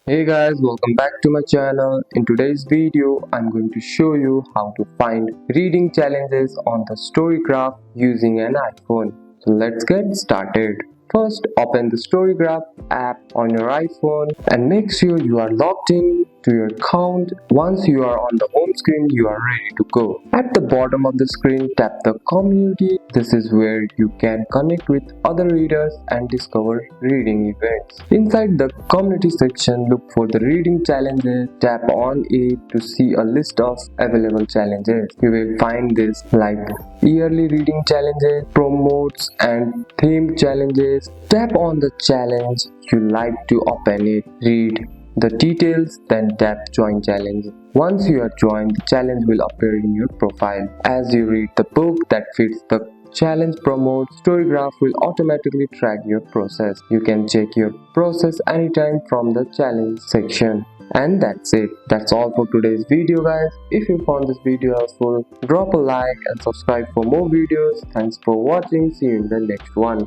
Hey guys, welcome back to my channel. In today's video, I'm going to show you how to find reading challenges on the StoryGraph using an iPhone. So let's get started. First, open the StoryGraph app on your iPhone and make sure you are logged in to your account. Once you are on the home screen, you are ready to go. At the bottom of the screen, tap the community. This is where you can connect with other readers and discover reading events. Inside the community section, look for the reading challenges. Tap on it to see a list of available challenges. You will find this like yearly reading challenges, promotes and theme challenges. Tap on the challenge you like to open it. Read the details, then tap join challenge. Once you are joined, the challenge will appear in your profile. As you read the book that fits the challenge promote, StoryGraph will automatically track your process. You can check your process anytime from the challenge section. And that's it. That's all for today's video guys. If you found this video helpful, drop a like and subscribe for more videos. Thanks for watching. See you in the next one.